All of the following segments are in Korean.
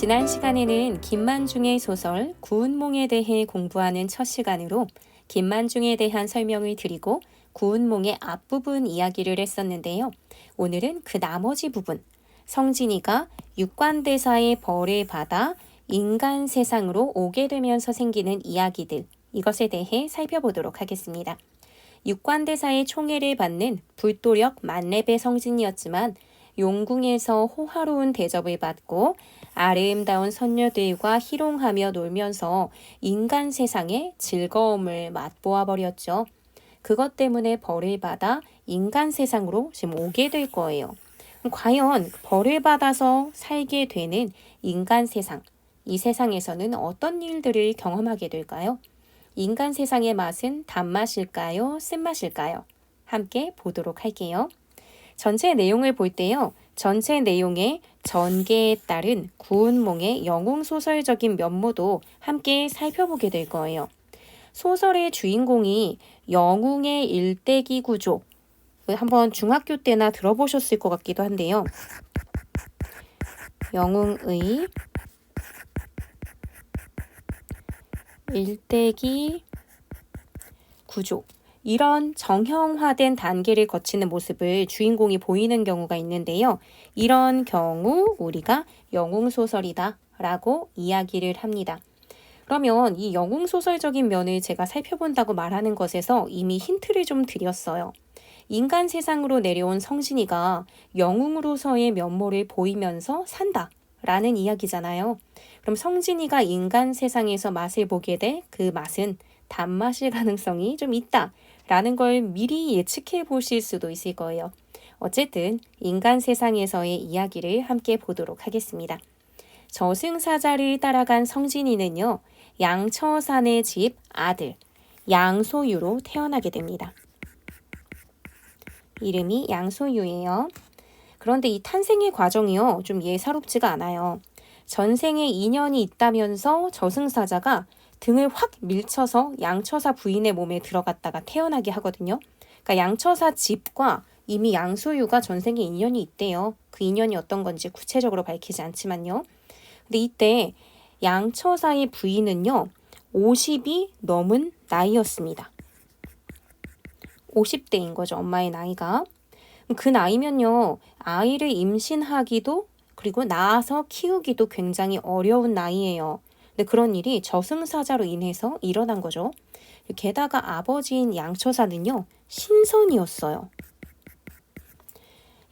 지난 시간에는 김만중의 소설 구운몽에 대해 공부하는 첫 시간으로 김만중에 대한 설명을 드리고 구운몽의 앞부분 이야기를 했었는데요. 오늘은 그 나머지 부분, 성진이가 육관대사의 벌을 받아 인간 세상으로 오게 되면서 생기는 이야기들, 이것에 대해 살펴보도록 하겠습니다. 육관대사의 총애를 받는 불도력 만렙의 성진이었지만 용궁에서 호화로운 대접을 받고 아름다운 선녀들과 희롱하며 놀면서 인간 세상의 즐거움을 맛보아 버렸죠. 그것 때문에 벌을 받아 인간 세상으로 지금 오게 될 거예요. 과연 벌을 받아서 살게 되는 인간 세상, 이 세상에서는 어떤 일들을 경험하게 될까요? 인간 세상의 맛은 단맛일까요? 쓴맛일까요? 함께 보도록 할게요. 전체 내용을 볼 때요. 전체 내용의 전개에 따른 구운몽의 영웅소설적인 면모도 함께 살펴보게 될 거예요. 소설의 주인공이 영웅의 일대기 구조, 한번 중학교 때나 들어보셨을 것 같기도 한데요. 영웅의 일대기 구조, 이런 정형화된 단계를 거치는 모습을 주인공이 보이는 경우가 있는데요. 이런 경우 우리가 영웅소설이다 라고 이야기를 합니다. 그러면 이 영웅소설적인 면을 제가 살펴본다고 말하는 것에서 이미 힌트를 좀 드렸어요. 인간 세상으로 내려온 성진이가 영웅으로서의 면모를 보이면서 산다 라는 이야기잖아요. 그럼 성진이가 인간 세상에서 맛을 보게 될 그 맛은 단맛일 가능성이 좀 있다 라는 걸 미리 예측해 보실 수도 있을 거예요. 어쨌든 인간 세상에서의 이야기를 함께 보도록 하겠습니다. 저승사자를 따라간 성진이는요. 양처산의 집 아들 양소유로 태어나게 됩니다. 이름이 양소유예요. 그런데 이 탄생의 과정이요. 좀 예사롭지가 않아요. 전생에 인연이 있다면서 저승사자가 등을 확 밀쳐서 양처사 부인의 몸에 들어갔다가 태어나게 하거든요. 그러니까 양처사 집과 이미 양소유가 전생에 인연이 있대요. 그 인연이 어떤 건지 구체적으로 밝히지 않지만요. 근데 이때 양처사의 부인은요. 50이 넘은 나이였습니다. 50대인 거죠. 엄마의 나이가. 그 나이면요. 아이를 임신하기도 그리고 낳아서 키우기도 굉장히 어려운 나이예요. 근데 그런 일이 저승사자로 인해서 일어난 거죠. 게다가 아버지인 양처사는요. 신선이었어요.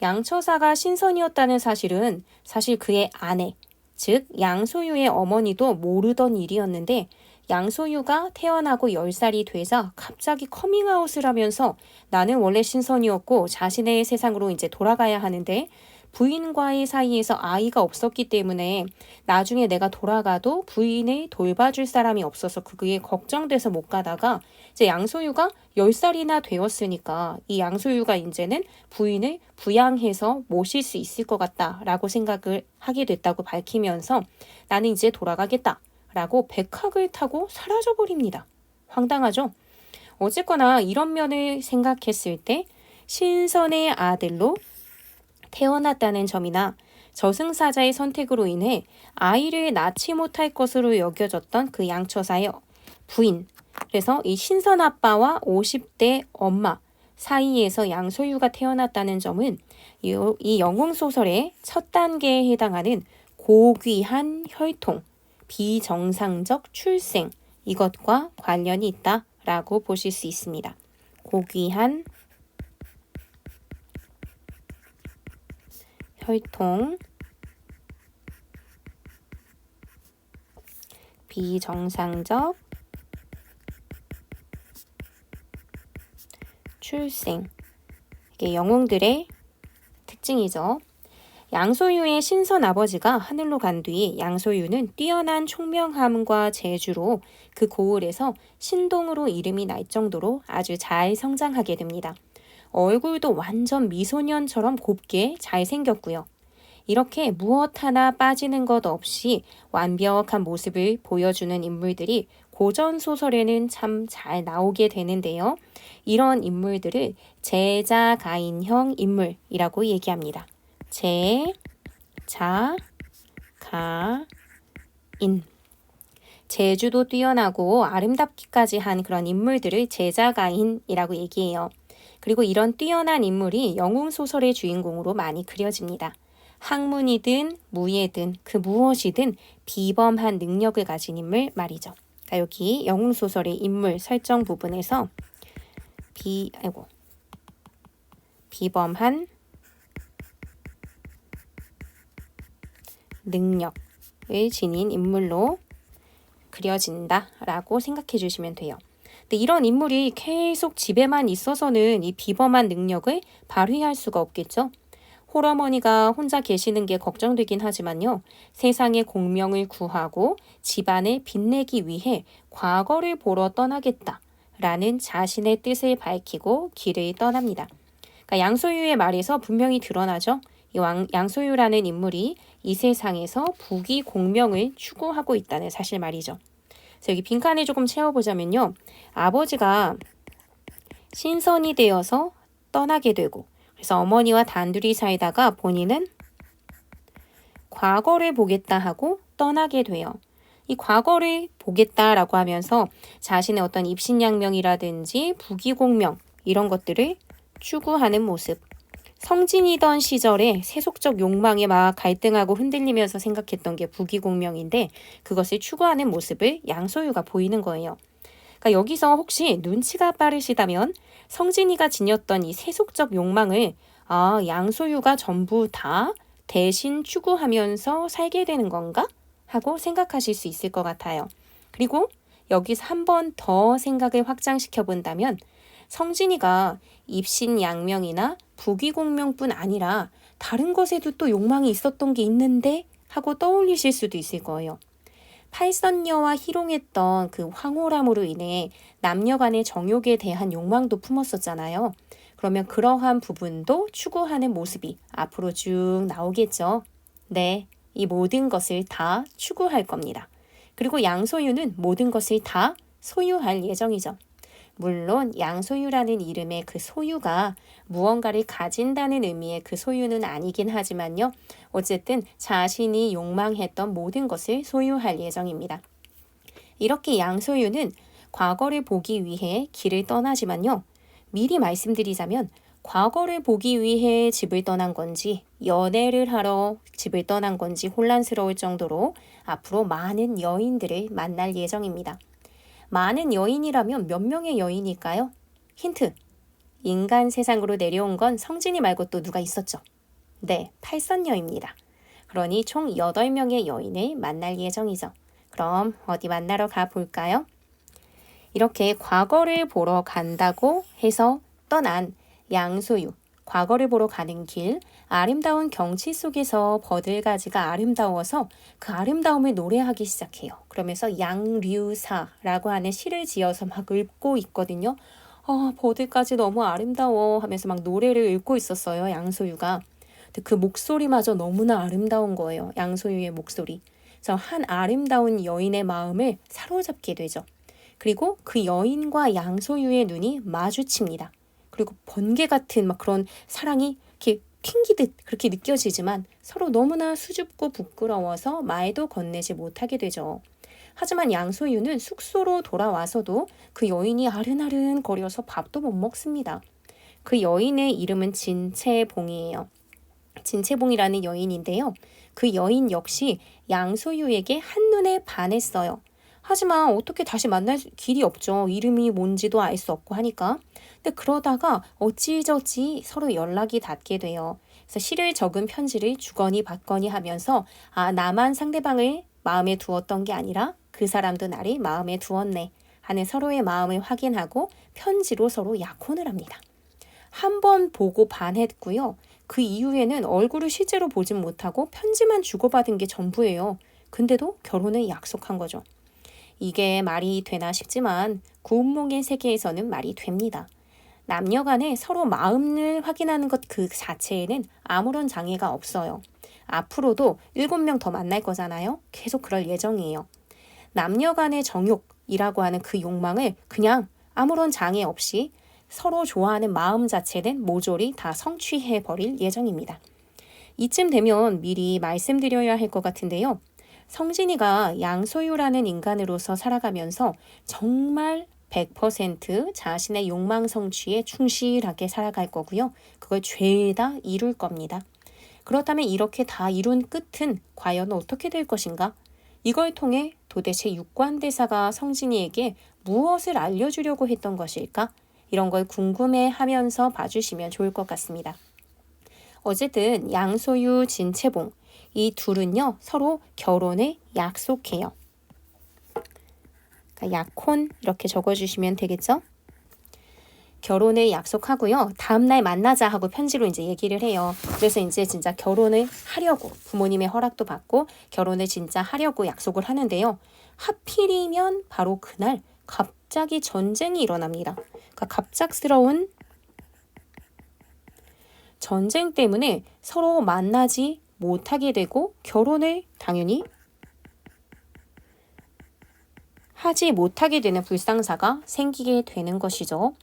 양처사가 신선이었다는 사실은 사실 그의 아내, 즉 양소유의 어머니도 모르던 일이었는데 양소유가 태어나고 10살이 되자 갑자기 커밍아웃을 하면서 나는 원래 신선이었고 자신의 세상으로 이제 돌아가야 하는데 부인과의 사이에서 아이가 없었기 때문에 나중에 내가 돌아가도 부인을 돌봐줄 사람이 없어서 그게 걱정돼서 못 가다가 이제 양소유가 10살이나 되었으니까 이 양소유가 이제는 부인을 부양해서 모실 수 있을 것 같다라고 생각을 하게 됐다고 밝히면서 나는 이제 돌아가겠다 라고 백학을 타고 사라져버립니다. 황당하죠? 어쨌거나 이런 면을 생각했을 때 신선의 아들로 태어났다는 점이나 저승사자의 선택으로 인해 아이를 낳지 못할 것으로 여겨졌던 그 양처사의 부인, 그래서 이 신선 아빠와 50대 엄마 사이에서 양소유가 태어났다는 점은 이 영웅소설의 첫 단계에 해당하는 고귀한 혈통, 비정상적 출생, 이것과 관련이 있다라고 보실 수 있습니다. 고귀한 혈통, 비정상적 출생, 이게 영웅들의 특징이죠. 양소유의 신선 아버지가 하늘로 간 뒤 양소유는 뛰어난 총명함과 재주로 그 고을에서 신동으로 이름이 날 정도로 아주 잘 성장하게 됩니다. 얼굴도 완전 미소년처럼 곱게 잘생겼고요. 이렇게 무엇 하나 빠지는 것 없이 완벽한 모습을 보여주는 인물들이 고전 소설에는 참 잘 나오게 되는데요. 이런 인물들을 제자가인형 인물이라고 얘기합니다. 제자가인형 재주도 뛰어나고 아름답기까지 한 그런 인물들을 제자가인이라고 얘기해요. 그리고 이런 뛰어난 인물이 영웅소설의 주인공으로 많이 그려집니다. 학문이든 무예든 그 무엇이든 비범한 능력을 가진 인물 말이죠. 그러니까 여기 영웅소설의 인물 설정 부분에서 비범한 능력을 지닌 인물로 그려진다라고 생각해 주시면 돼요. 근데 이런 인물이 계속 집에만 있어서는 이 비범한 능력을 발휘할 수가 없겠죠. 홀어머니가 혼자 계시는 게 걱정되긴 하지만요. 세상의 공명을 구하고 집안을 빛내기 위해 과거를 보러 떠나겠다라는 자신의 뜻을 밝히고 길을 떠납니다. 그러니까 양소유의 말에서 분명히 드러나죠. 이 양소유라는 인물이 이 세상에서 부귀공명을 추구하고 있다는 사실 말이죠. 그래서 여기 빈칸을 조금 채워보자면요. 아버지가 신선이 되어서 떠나게 되고 그래서 어머니와 단둘이 살다가 본인은 과거를 보겠다 하고 떠나게 돼요. 이 과거를 보겠다라고 하면서 자신의 어떤 입신양명이라든지 부귀공명 이런 것들을 추구하는 모습. 성진이던 시절에 세속적 욕망에 막 갈등하고 흔들리면서 생각했던 게 부귀공명인데 그것을 추구하는 모습을 양소유가 보이는 거예요. 그러니까 여기서 혹시 눈치가 빠르시다면 성진이가 지녔던 이 세속적 욕망을 양소유가 전부 다 대신 추구하면서 살게 되는 건가? 하고 생각하실 수 있을 것 같아요. 그리고 여기서 한 번 더 생각을 확장시켜 본다면 성진이가 입신양명이나 부귀공명뿐 아니라 다른 것에도 또 욕망이 있었던 게 있는데 하고 떠올리실 수도 있을 거예요. 팔선녀와 희롱했던 그 황홀함으로 인해 남녀 간의 정욕에 대한 욕망도 품었었잖아요. 그러면 그러한 부분도 추구하는 모습이 앞으로 쭉 나오겠죠. 네, 이 모든 것을 다 추구할 겁니다. 그리고 양소유는 모든 것을 다 소유할 예정이죠. 물론 양소유라는 이름의 그 소유가 무언가를 가진다는 의미의 그 소유는 아니긴 하지만요. 어쨌든 자신이 욕망했던 모든 것을 소유할 예정입니다. 이렇게 양소유는 과거를 보기 위해 길을 떠나지만요. 미리 말씀드리자면 과거를 보기 위해 집을 떠난 건지 연애를 하러 집을 떠난 건지 혼란스러울 정도로 앞으로 많은 여인들을 만날 예정입니다. 많은 여인이라면 몇 명의 여인일까요? 힌트. 인간 세상으로 내려온 건 성진이 말고 또 누가 있었죠? 네, 팔선녀입니다. 그러니 총 8명의 여인을 만날 예정이죠. 그럼 어디 만나러 가볼까요? 이렇게 과거를 보러 간다고 해서 떠난 양소유, 과거를 보러 가는 길, 아름다운 경치 속에서 버들가지가 아름다워서 그 아름다움을 노래하기 시작해요. 그러면서 양류사라고 하는 시를 지어서 막 읊고 있거든요. 버들가지 너무 아름다워 하면서 막 노래를 읊고 있었어요. 양소유가. 근데 그 목소리마저 너무나 아름다운 거예요. 양소유의 목소리. 그래서 한 아름다운 여인의 마음을 사로잡게 되죠. 그리고 그 여인과 양소유의 눈이 마주칩니다. 그리고 번개 같은 막 그런 사랑이 이렇게 튕기듯 그렇게 느껴지지만 서로 너무나 수줍고 부끄러워서 말도 건네지 못하게 되죠. 하지만 양소유는 숙소로 돌아와서도 그 여인이 아른아른 거려서 밥도 못 먹습니다. 그 여인의 이름은 진채봉이에요. 진채봉이라는 여인인데요. 그 여인 역시 양소유에게 한눈에 반했어요. 하지만 어떻게 다시 만날 길이 없죠. 이름이 뭔지도 알 수 없고 하니까. 근데 그러다가 어찌저찌 서로 연락이 닿게 돼요. 그래서 시를 적은 편지를 주거니 받거니 하면서 나만 상대방을 마음에 두었던 게 아니라 그 사람도 나를 마음에 두었네 하는 서로의 마음을 확인하고 편지로 서로 약혼을 합니다. 한 번 보고 반했고요. 그 이후에는 얼굴을 실제로 보진 못하고 편지만 주고받은 게 전부예요. 근데도 결혼을 약속한 거죠. 이게 말이 되나 싶지만 구운몽의 세계에서는 말이 됩니다. 남녀 간에 서로 마음을 확인하는 것 그 자체에는 아무런 장애가 없어요. 앞으로도 7명 더 만날 거잖아요. 계속 그럴 예정이에요. 남녀 간의 정욕이라고 하는 그 욕망을 그냥 아무런 장애 없이 서로 좋아하는 마음 자체는 모조리 다 성취해버릴 예정입니다. 이쯤 되면 미리 말씀드려야 할 것 같은데요. 성진이가 양소유라는 인간으로서 살아가면서 정말 100% 자신의 욕망 성취에 충실하게 살아갈 거고요. 그걸 죄다 이룰 겁니다. 그렇다면 이렇게 다 이룬 끝은 과연 어떻게 될 것인가? 이걸 통해 도대체 육관대사가 성진이에게 무엇을 알려주려고 했던 것일까? 이런 걸 궁금해하면서 봐주시면 좋을 것 같습니다. 어쨌든 양소유, 진채봉 이 둘은요 서로 결혼에 약속해요. 그러니까 약혼 이렇게 적어주시면 되겠죠? 결혼을 약속하고요. 다음날 만나자 하고 편지로 이제 얘기를 해요. 그래서 이제 진짜 결혼을 하려고 부모님의 허락도 받고 결혼을 진짜 하려고 약속을 하는데요. 하필이면 바로 그날 갑자기 전쟁이 일어납니다. 그러니까 갑작스러운 전쟁 때문에 서로 만나지 못하게 되고 결혼을 당연히 하지 못하게 되는 불상사가 생기게 되는 것이죠.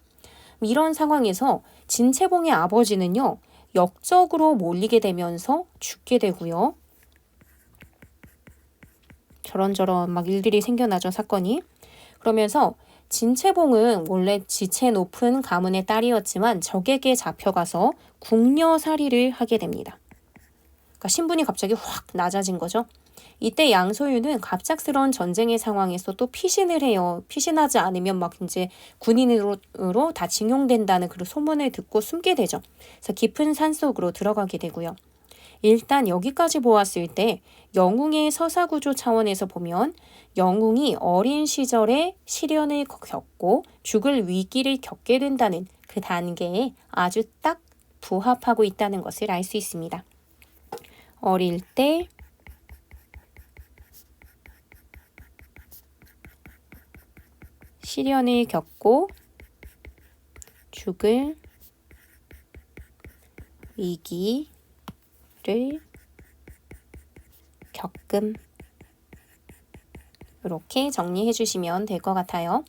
이런 상황에서 진채봉의 아버지는요. 역적으로 몰리게 되면서 죽게 되고요. 저런저런 막 일들이 생겨나죠. 사건이. 그러면서 진채봉은 원래 지체 높은 가문의 딸이었지만 적에게 잡혀가서 궁녀살이를 하게 됩니다. 그러니까 신분이 갑자기 확 낮아진 거죠. 이때 양소유는 갑작스러운 전쟁의 상황에서 또 피신을 해요. 피신하지 않으면 막 이제 군인으로 다 징용된다는 그런 소문을 듣고 숨게 되죠. 그래서 깊은 산속으로 들어가게 되고요. 일단 여기까지 보았을 때 영웅의 서사구조 차원에서 보면 영웅이 어린 시절에 시련을 겪고 죽을 위기를 겪게 된다는 그 단계에 아주 딱 부합하고 있다는 것을 알 수 있습니다. 어릴 때 시련을 겪고 죽을 위기를 겪음. 이렇게 정리해 주시면 될 것 같아요.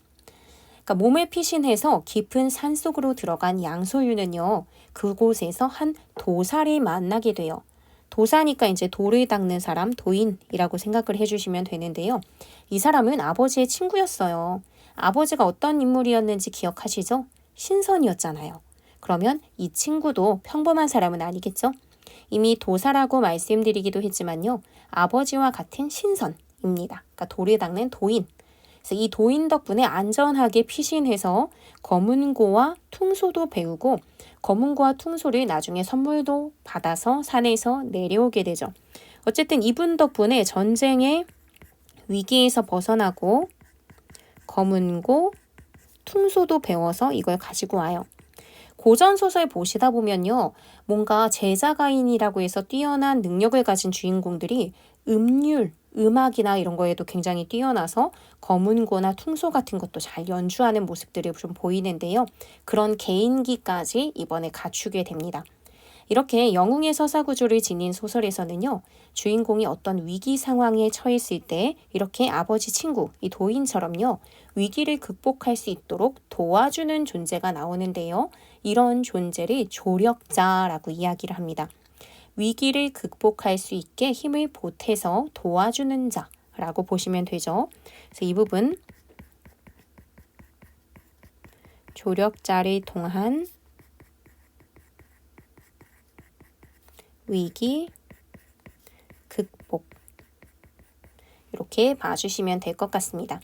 그러니까 몸을 피신해서 깊은 산속으로 들어간 양소유는요. 그곳에서 한 도사를 만나게 돼요. 도사니까 이제 돌을 닦는 사람, 도인이라고 생각을 해주시면 되는데요. 이 사람은 아버지의 친구였어요. 아버지가 어떤 인물이었는지 기억하시죠? 신선이었잖아요. 그러면 이 친구도 평범한 사람은 아니겠죠? 이미 도사라고 말씀드리기도 했지만요. 아버지와 같은 신선입니다. 그러니까 돌을 닦는 도인. 그래서 이 도인 덕분에 안전하게 피신해서 검은고와 퉁소도 배우고 검은고와 퉁소를 나중에 선물도 받아서 산에서 내려오게 되죠. 어쨌든 이분 덕분에 전쟁의 위기에서 벗어나고 검은고, 퉁소도 배워서 이걸 가지고 와요. 고전소설 보시다 보면요. 뭔가 제자가인이라고 해서 뛰어난 능력을 가진 주인공들이 음률, 음악이나 이런 거에도 굉장히 뛰어나서 검은고나 퉁소 같은 것도 잘 연주하는 모습들이 좀 보이는데요. 그런 개인기까지 이번에 갖추게 됩니다. 이렇게 영웅의 서사구조를 지닌 소설에서는요. 주인공이 어떤 위기 상황에 처했을 때 이렇게 아버지 친구, 이 도인처럼요. 위기를 극복할 수 있도록 도와주는 존재가 나오는데요. 이런 존재를 조력자라고 이야기를 합니다. 위기를 극복할 수 있게 힘을 보태서 도와주는 자라고 보시면 되죠. 그래서 이 부분 조력자를 통한 위기 극복 이렇게 봐주시면 될 것 같습니다.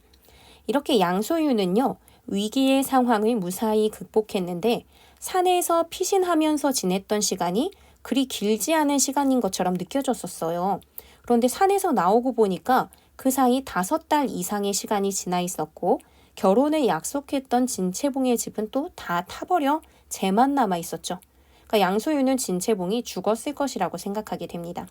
이렇게 양소유는요. 위기의 상황을 무사히 극복했는데 산에서 피신하면서 지냈던 시간이 그리 길지 않은 시간인 것처럼 느껴졌었어요. 그런데 산에서 나오고 보니까 그 사이 5달 이상의 시간이 지나 있었고 결혼을 약속했던 진채봉의 집은 또 다 타버려 재만 남아 있었죠. 그러니까 양소유는 진채봉이 죽었을 것이라고 생각하게 됩니다.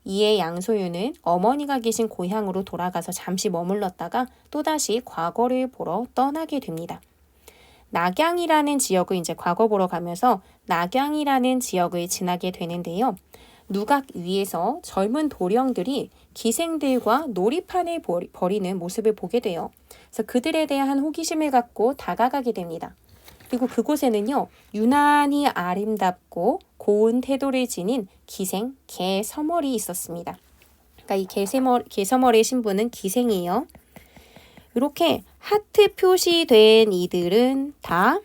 이에 양소유는 어머니가 계신 고향으로 돌아가서 잠시 머물렀다가 또다시 과거를 보러 떠나게 됩니다. 낙양이라는 지역을 이제 과거 보러 가면서 낙양이라는 지역을 지나게 되는데요. 누각 위에서 젊은 도령들이 기생들과 놀이판을 벌이는 모습을 보게 돼요. 그래서 그들에 대한 호기심을 갖고 다가가게 됩니다. 그리고 그곳에는요. 유난히 아름답고 고운 태도를 지닌 기생 개 서멀이 있었습니다. 그러니까 이 개서머리의 신부는 기생이에요. 이렇게 하트 표시된 이들은 다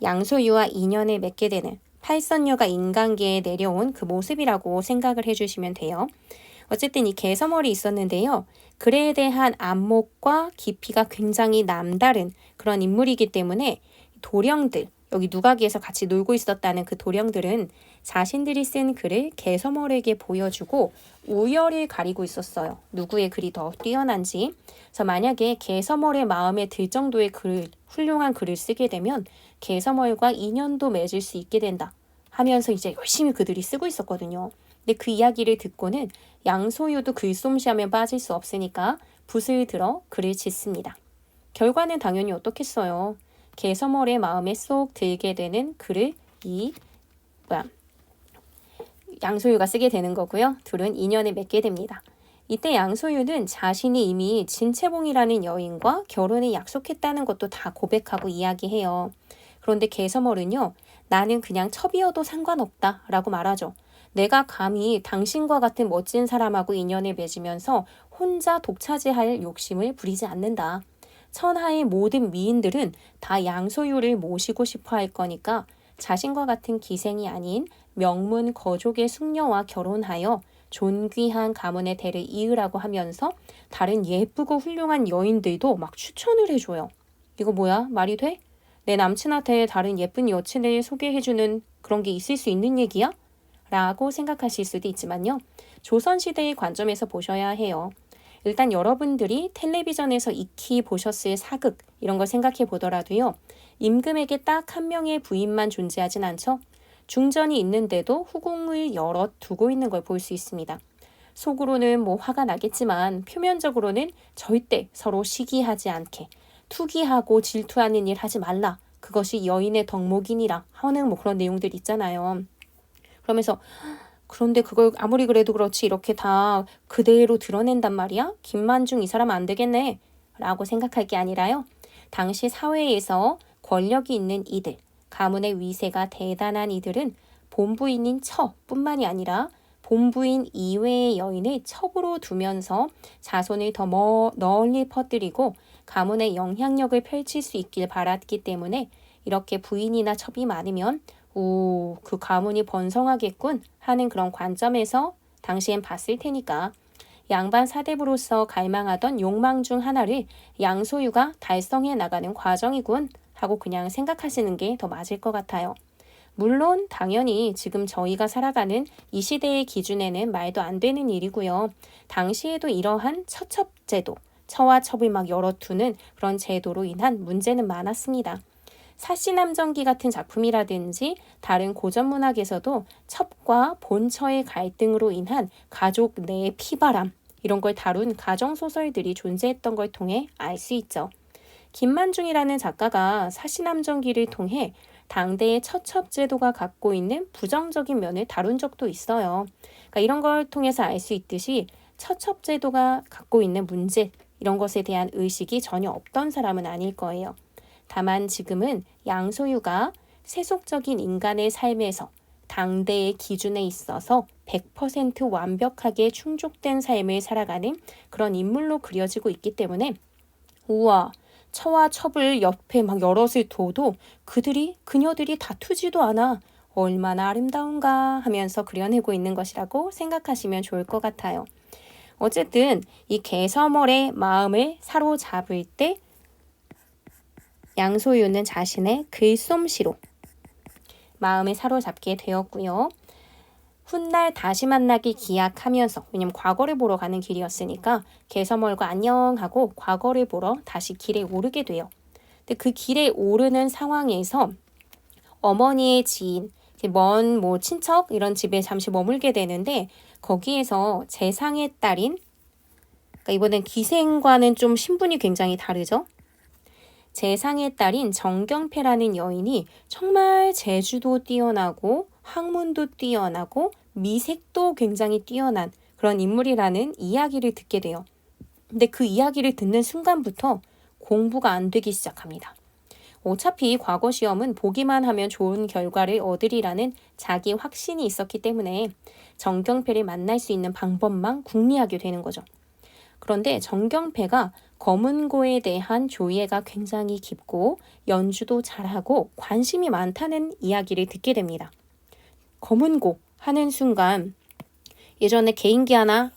양소유와 인연을 맺게 되는 팔선녀가 인간계에 내려온 그 모습이라고 생각을 해주시면 돼요. 어쨌든 이 개서머리 있었는데요. 글에 대한 안목과 깊이가 굉장히 남다른 그런 인물이기 때문에 도령들, 여기 누가기에서 같이 놀고 있었다는 그 도령들은 자신들이 쓴 글을 개서머리에게 보여주고 우열을 가리고 있었어요. 누구의 글이 더 뛰어난지. 그래서 만약에 개서머리의 마음에 들 정도의 훌륭한 글을 쓰게 되면 개서머리와 인연도 맺을 수 있게 된다 하면서 이제 열심히 그들이 쓰고 있었거든요. 근데 그 이야기를 듣고는 양소유도 글솜씨하면 빠질 수 없으니까 붓을 들어 글을 짓습니다. 결과는 당연히 어떻겠어요. 개서머리의 마음에 쏙 들게 되는 글을 양소유가 쓰게 되는 거고요. 둘은 인연을 맺게 됩니다. 이때 양소유는 자신이 이미 진채봉이라는 여인과 결혼을 약속했다는 것도 다 고백하고 이야기해요. 그런데 개서머리는요. 나는 그냥 첩이어도 상관없다 라고 말하죠. 내가 감히 당신과 같은 멋진 사람하고 인연을 맺으면서 혼자 독차지할 욕심을 부리지 않는다. 천하의 모든 미인들은 다 양소유를 모시고 싶어 할 거니까 자신과 같은 기생이 아닌 명문 거족의 숙녀와 결혼하여 존귀한 가문의 대를 이으라고 하면서 다른 예쁘고 훌륭한 여인들도 막 추천을 해줘요. 이거 뭐야? 말이 돼? 내 남친한테 다른 예쁜 여친을 소개해주는 그런 게 있을 수 있는 얘기야? 라고 생각하실 수도 있지만요. 조선시대의 관점에서 보셔야 해요. 일단 여러분들이 텔레비전에서 익히 보셨을 사극 이런 걸 생각해 보더라도요. 임금에게 딱 한 명의 부인만 존재하진 않죠. 중전이 있는데도 후궁을 여럿 두고 있는 걸 볼 수 있습니다. 속으로는 뭐 화가 나겠지만 표면적으로는 절대 서로 시기하지 않게 투기하고 질투하는 일 하지 말라. 그것이 여인의 덕목이니라 하는 뭐 그런 내용들 있잖아요. 그러면서 그런데 그걸 아무리 그래도 그렇지 이렇게 다 그대로 드러낸단 말이야? 김만중 이 사람 안 되겠네 라고 생각할 게 아니라요. 당시 사회에서 권력이 있는 이들, 가문의 위세가 대단한 이들은 본부인인 처뿐만이 아니라 본부인 이외의 여인을 첩으로 두면서 자손을 더 널리 퍼뜨리고 가문의 영향력을 펼칠 수 있길 바랐기 때문에 이렇게 부인이나 첩이 많으면 그 가문이 번성하겠군 하는 그런 관점에서 당시엔 봤을 테니까 양반 사대부로서 갈망하던 욕망 중 하나를 양소유가 달성해 나가는 과정이군 하고 그냥 생각하시는 게 더 맞을 것 같아요. 물론 당연히 지금 저희가 살아가는 이 시대의 기준에는 말도 안 되는 일이고요. 당시에도 이러한 처첩제도, 처와 첩을 막 열어 두는 그런 제도로 인한 문제는 많았습니다. 사시남정기 같은 작품이라든지 다른 고전문학에서도 첩과 본처의 갈등으로 인한 가족 내 피바람 이런 걸 다룬 가정소설들이 존재했던 걸 통해 알 수 있죠. 김만중이라는 작가가 사시남정기를 통해 당대의 처첩제도가 갖고 있는 부정적인 면을 다룬 적도 있어요. 그러니까 이런 걸 통해서 알 수 있듯이 처첩제도가 갖고 있는 문제 이런 것에 대한 의식이 전혀 없던 사람은 아닐 거예요. 다만 지금은 양소유가 세속적인 인간의 삶에서 당대의 기준에 있어서 100% 완벽하게 충족된 삶을 살아가는 그런 인물로 그려지고 있기 때문에 우와, 처와 첩을 옆에 막 여럿을 둬도 그녀들이 다투지도 않아. 얼마나 아름다운가 하면서 그려내고 있는 것이라고 생각하시면 좋을 것 같아요. 어쨌든 이 개서멀의 마음을 사로잡을 때 양소유는 자신의 글솜씨로 마음을 사로잡게 되었고요. 훗날 다시 만나기 기약하면서 왜냐면 과거를 보러 가는 길이었으니까 개서멀과 안녕하고 과거를 보러 다시 길에 오르게 돼요. 근데 그 길에 오르는 상황에서 어머니의 지인, 먼 친척 이런 집에 잠시 머물게 되는데 거기에서 재상의 딸인 그러니까 이번엔 기생과는 좀 신분이 굉장히 다르죠. 재상의 딸인 정경패라는 여인이 정말 재주도 뛰어나고 학문도 뛰어나고 미색도 굉장히 뛰어난 그런 인물이라는 이야기를 듣게 돼요. 근데 그 이야기를 듣는 순간부터 공부가 안 되기 시작합니다. 어차피 과거 시험은 보기만 하면 좋은 결과를 얻으리라는 자기 확신이 있었기 때문에 정경패를 만날 수 있는 방법만 궁리하게 되는 거죠. 그런데 정경패가 검은고에 대한 조예가 굉장히 깊고 연주도 잘하고 관심이 많다는 이야기를 듣게 됩니다. 검은고 하는 순간 예전에 개인기 하나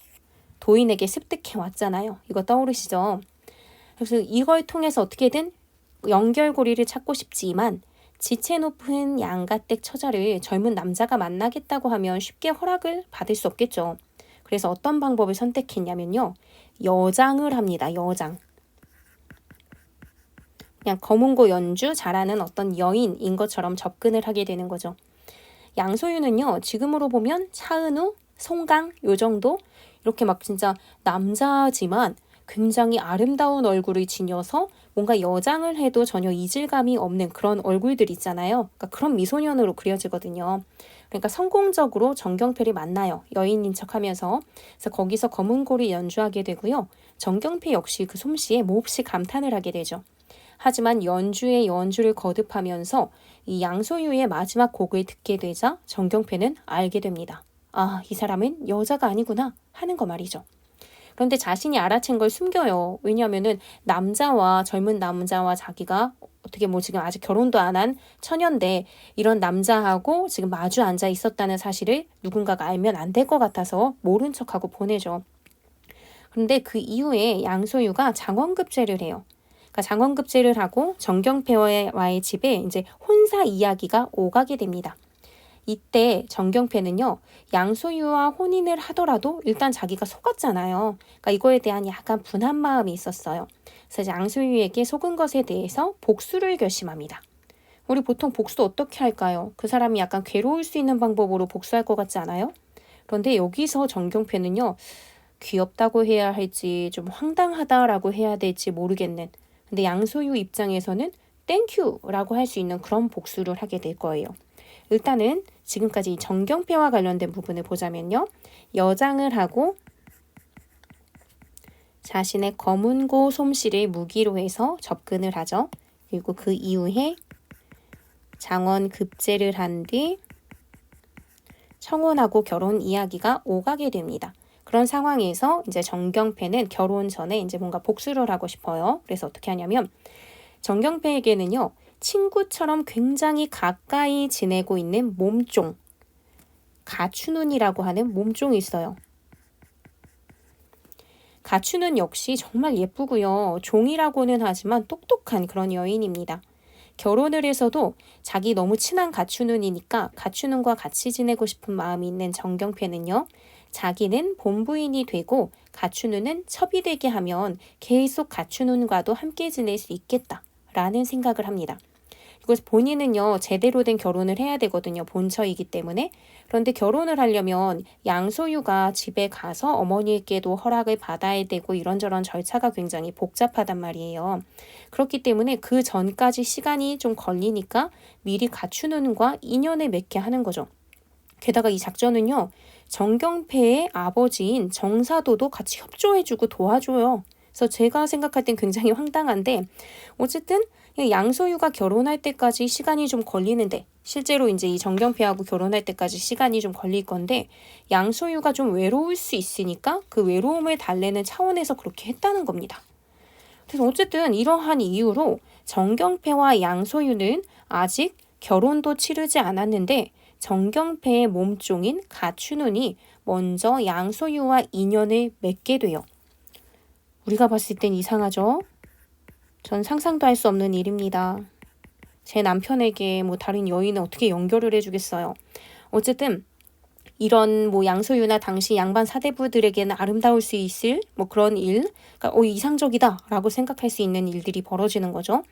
도인에게 습득해 왔잖아요. 이거 떠오르시죠? 그래서 이걸 통해서 어떻게든 연결고리를 찾고 싶지만 지체 높은 양가댁 처자를 젊은 남자가 만나겠다고 하면 쉽게 허락을 받을 수 없겠죠. 그래서 어떤 방법을 선택했냐면요. 여장을 합니다. 여장. 그냥 검은고 연주 잘하는 어떤 여인인 것처럼 접근을 하게 되는 거죠. 양소유는요. 지금으로 보면 차은우, 송강 요 정도 이렇게 막 진짜 남자지만 굉장히 아름다운 얼굴을 지녀서 뭔가 여장을 해도 전혀 이질감이 없는 그런 얼굴들 있잖아요. 그러니까 그런 미소년으로 그려지거든요. 그러니까 성공적으로 정경패를 만나요. 여인인 척하면서. 그래서 거기서 검은고를 연주하게 되고요. 정경패 역시 그 솜씨에 몹시 감탄을 하게 되죠. 하지만 연주에 연주를 거듭하면서 이 양소유의 마지막 곡을 듣게 되자 정경패는 알게 됩니다. 아, 이 사람은 여자가 아니구나 하는 거 말이죠. 그런데 자신이 알아챈 걸 숨겨요. 왜냐하면은 젊은 남자와 자기가 어떻게 뭐 지금 아직 결혼도 안 한 처녀인데 이런 남자하고 지금 마주 앉아 있었다는 사실을 누군가가 알면 안 될 것 같아서 모른 척하고 보내죠. 그런데 그 이후에 양소유가 장원급제를 해요. 그러니까 장원급제를 하고 정경패와의 집에 이제 혼사 이야기가 오가게 됩니다. 이때 정경패는요. 양소유와 혼인을 하더라도 일단 자기가 속았잖아요. 그러니까 이거에 대한 약간 분한 마음이 있었어요. 그래서 양소유에게 속은 것에 대해서 복수를 결심합니다. 우리 보통 복수 어떻게 할까요? 그 사람이 약간 괴로울 수 있는 방법으로 복수할 것 같지 않아요? 그런데 여기서 정경패는요. 귀엽다고 해야 할지 좀 황당하다라고 해야 될지 모르겠는. 근데 양소유 입장에서는 땡큐라고 할 수 있는 그런 복수를 하게 될 거예요. 일단은 지금까지 정경패와 관련된 부분을 보자면요. 여장을 하고 자신의 검은고 솜씨를 무기로 해서 접근을 하죠. 그리고 그 이후에 장원급제를 한 뒤 청혼하고 결혼 이야기가 오가게 됩니다. 그런 상황에서 이제 정경패는 결혼 전에 이제 뭔가 복수를 하고 싶어요. 그래서 어떻게 하냐면 정경패에게는요. 친구처럼 굉장히 가까이 지내고 있는 몸종, 가춘운이라고 하는 몸종이 있어요. 가춘운 역시 정말 예쁘고요. 종이라고는 하지만 똑똑한 그런 여인입니다. 결혼을 해서도 자기 너무 친한 가춘운이니까 가춘운과 같이 지내고 싶은 마음이 있는 정경패는요. 자기는 본부인이 되고 가춘운은 첩이 되게 하면 계속 가춘운과도 함께 지낼 수 있겠다라는 생각을 합니다. 그래서 본인은요. 제대로 된 결혼을 해야 되거든요. 본처이기 때문에. 그런데 결혼을 하려면 양소유가 집에 가서 어머니께도 허락을 받아야 되고 이런저런 절차가 굉장히 복잡하단 말이에요. 그렇기 때문에 그 전까지 시간이 좀 걸리니까 미리 갖추는과 인연을 맺게 하는 거죠. 게다가 이 작전은요. 정경패의 아버지인 정사도도 같이 협조해주고 도와줘요. 그래서 제가 생각할 땐 굉장히 황당한데 어쨌든 양소유가 결혼할 때까지 시간이 좀 걸리는데 실제로 이제 이 정경패하고 결혼할 때까지 시간이 좀 걸릴 건데 양소유가 좀 외로울 수 있으니까 그 외로움을 달래는 차원에서 그렇게 했다는 겁니다. 그래서 어쨌든 이러한 이유로 정경패와 양소유는 아직 결혼도 치르지 않았는데 정경패의 몸종인 가춘운이 먼저 양소유와 인연을 맺게 돼요. 우리가 봤을 땐 이상하죠? 전 상상도 할 수 없는 일입니다. 제 남편에게 뭐 다른 여인은 어떻게 연결을 해주겠어요. 어쨌든 이런 뭐 양소유나 당시 양반 사대부들에게는 아름다울 수 있을 뭐 그런 일, 그러니까 이상적이다라고 생각할 수 있는 일들이 벌어지는 거죠.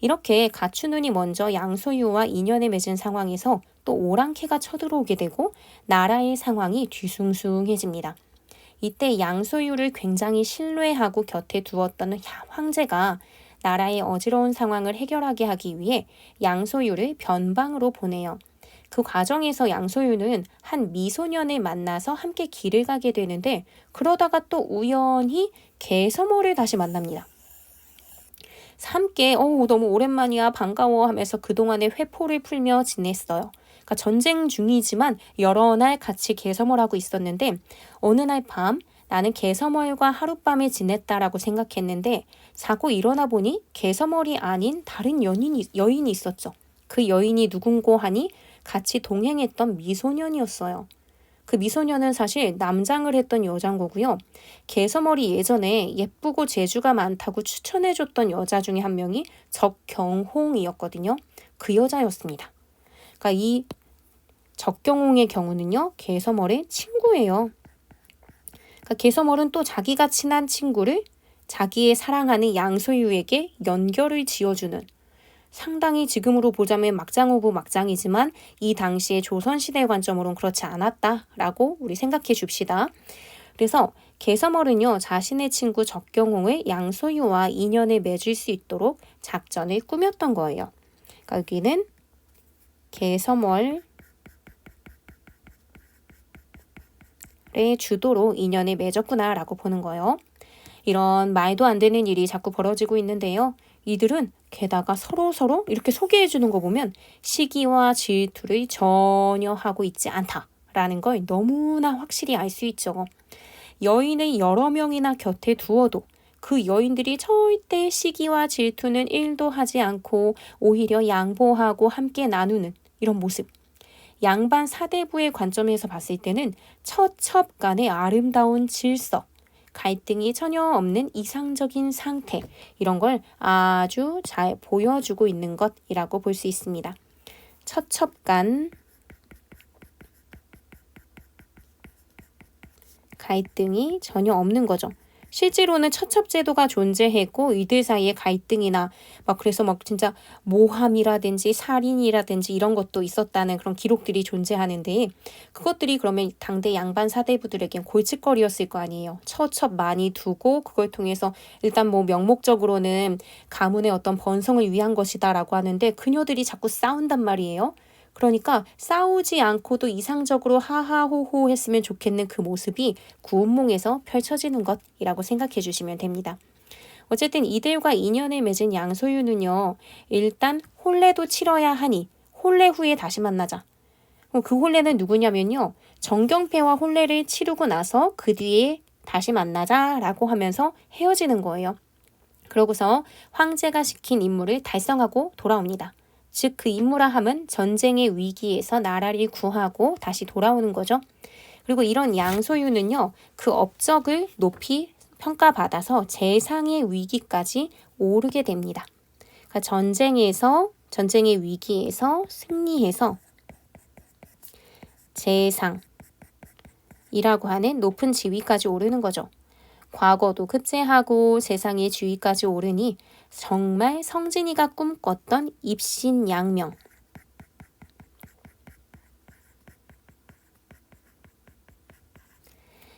이렇게 가춘운이 먼저 양소유와 인연을 맺은 상황에서 또 오랑캐가 쳐들어오게 되고 나라의 상황이 뒤숭숭해집니다. 이때 양소유를 굉장히 신뢰하고 곁에 두었던 황제가 나라의 어지러운 상황을 해결하게 하기 위해 양소유를 변방으로 보내요. 그 과정에서 양소유는 한 미소년을 만나서 함께 길을 가게 되는데 그러다가 또 우연히 개서모를 다시 만납니다. 함께 너무 오랜만이야 반가워 하면서 그동안의 회포를 풀며 지냈어요. 그러니까 전쟁 중이지만 여러 날 같이 개섬을 하고 있었는데 어느 날 밤 나는 개섬월과 하룻밤을 지냈다라고 생각했는데 자고 일어나 보니 개섬월이 아닌 다른 여인이 있었죠. 그 여인이 누군고 하니 같이 동행했던 미소년이었어요. 그 미소년은 사실 남장을 했던 여잔 거고요. 개섬월이 예전에 예쁘고 재주가 많다고 추천해줬던 여자 중에 한 명이 적경홍이었거든요. 그 여자였습니다. 그러니까 이 적경홍의 경우는요. 개섬월의 친구예요. 그러니까 개섬월은 또 자기가 친한 친구를 자기의 사랑하는 양소유에게 연결을 지어주는 상당히 지금으로 보자면 막장 오브 막장이지만 이 당시의 조선시대 관점으로는 그렇지 않았다라고 우리 생각해 줍시다. 그래서 개섬월은요. 자신의 친구 적경홍의 양소유와 인연을 맺을 수 있도록 작전을 꾸몄던 거예요. 그러니까 여기는 개섬월의 주도로 인연을 맺었구나라고 보는 거예요. 이런 말도 안 되는 일이 자꾸 벌어지고 있는데요. 이들은 게다가 서로 이렇게 소개해 주는 거 보면 시기와 질투를 전혀 하고 있지 않다라는 걸 너무나 확실히 알 수 있죠. 여인을 여러 명이나 곁에 두어도 그 여인들이 절대 시기와 질투는 1도 하지 않고 오히려 양보하고 함께 나누는 이런 모습. 양반 사대부의 관점에서 봤을 때는 첩첩간의 아름다운 질서, 갈등이 전혀 없는 이상적인 상태, 이런 걸 아주 잘 보여주고 있는 것이라고 볼 수 있습니다. 첩첩간 갈등이 전혀 없는 거죠. 실제로는 첩첩제도가 존재했고 이들 사이에 갈등이나 그래서 진짜 모함이라든지 살인이라든지 이런 것도 있었다는 그런 기록들이 존재하는데 그것들이 그러면 당대 양반 사대부들에겐 골칫거리였을 거 아니에요. 첩첩 많이 두고 그걸 통해서 일단 명목적으로는 가문의 어떤 번성을 위한 것이다라고 하는데 그녀들이 자꾸 싸운단 말이에요. 그러니까 싸우지 않고도 이상적으로 하하호호 했으면 좋겠는 그 모습이 구운몽에서 펼쳐지는 것이라고 생각해 주시면 됩니다. 어쨌든 이들과 인연을 맺은 양소유는요. 일단 혼례도 치러야 하니 혼례 후에 다시 만나자. 그 혼례는 누구냐면요. 정경패와 혼례를 치르고 나서 그 뒤에 다시 만나자라고 하면서 헤어지는 거예요. 그러고서 황제가 시킨 임무를 달성하고 돌아옵니다. 즉 그 임무라 함은 전쟁의 위기에서 나라를 구하고 다시 돌아오는 거죠. 그리고 이런 양소유는요. 그 업적을 높이 평가받아서 재상의 위기까지 오르게 됩니다. 그러니까 전쟁의 위기에서 승리해서 재상이라고 하는 높은 지위까지 오르는 거죠. 과거도 급제하고 재상의 지위까지 오르니 정말 성진이가 꿈꿨던 입신양명.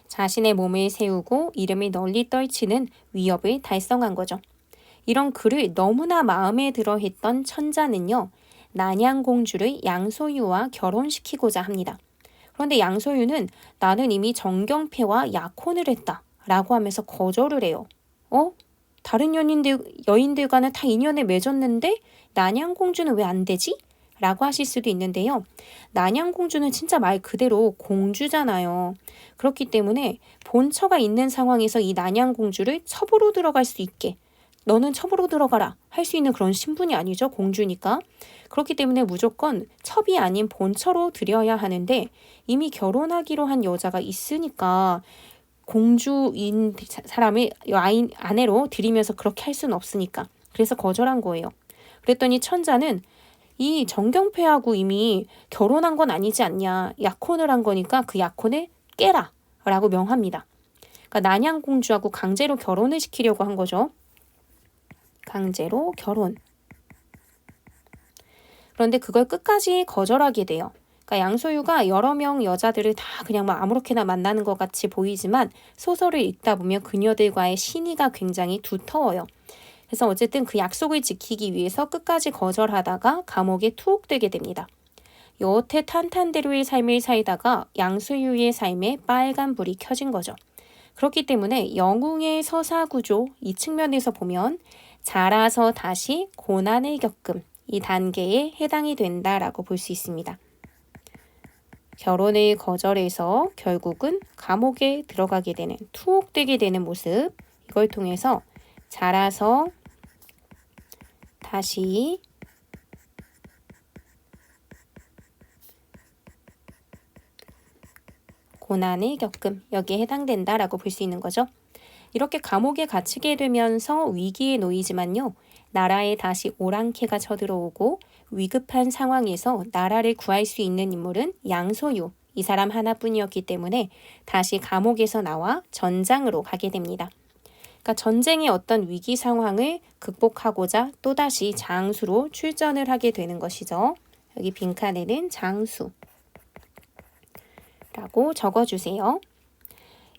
자신의 몸을 세우고 이름을 널리 떨치는 위협을 달성한 거죠. 이런 그를 너무나 마음에 들어 했던 천자는요. 난양공주를 양소유와 결혼시키고자 합니다. 그런데 양소유는 나는 이미 정경패와 약혼을 했다 라고 하면서 거절을 해요. 다른 여인들과는 다 인연을 맺었는데 난양공주는 왜 안 되지? 라고 하실 수도 있는데요. 난양공주는 진짜 말 그대로 공주잖아요. 그렇기 때문에 본처가 있는 상황에서 이 난양공주를 첩으로 들어갈 수 있게 너는 첩으로 들어가라 할 수 있는 그런 신분이 아니죠. 공주니까. 그렇기 때문에 무조건 첩이 아닌 본처로 들여야 하는데 이미 결혼하기로 한 여자가 있으니까 공주인 사람을 아내로 들이면서 그렇게 할 수는 없으니까. 그래서 거절한 거예요. 그랬더니 천자는 이 정경패하고 이미 결혼한 건 아니지 않냐. 약혼을 한 거니까 그 약혼을 깨라 라고 명합니다. 그러니까 난양공주하고 강제로 결혼을 시키려고 한 거죠. 강제로 결혼. 그런데 그걸 끝까지 거절하게 돼요. 그러니까 양소유가 여러 명 여자들을 다 그냥 아무렇게나 만나는 것 같이 보이지만 소설을 읽다 보면 그녀들과의 신의가 굉장히 두터워요. 그래서 어쨌든 그 약속을 지키기 위해서 끝까지 거절하다가 감옥에 투옥되게 됩니다. 여태 탄탄대로의 삶을 살다가 양소유의 삶에 빨간 불이 켜진 거죠. 그렇기 때문에 영웅의 서사구조 이 측면에서 보면 자라서 다시 고난을 겪음 이 단계에 해당이 된다라고 볼 수 있습니다. 결혼을 거절해서 결국은 감옥에 들어가게 되는, 투옥되게 되는 모습, 이걸 통해서 자라서 다시 고난을 겪음, 여기에 해당된다라고 볼 수 있는 거죠. 이렇게 감옥에 갇히게 되면서 위기에 놓이지만요. 나라에 다시 오랑캐가 쳐들어오고 위급한 상황에서 나라를 구할 수 있는 인물은 양소유, 이 사람 하나뿐이었기 때문에 다시 감옥에서 나와 전장으로 가게 됩니다. 그러니까 전쟁의 어떤 위기 상황을 극복하고자 또다시 장수로 출전을 하게 되는 것이죠. 여기 빈칸에는 장수라고 적어주세요.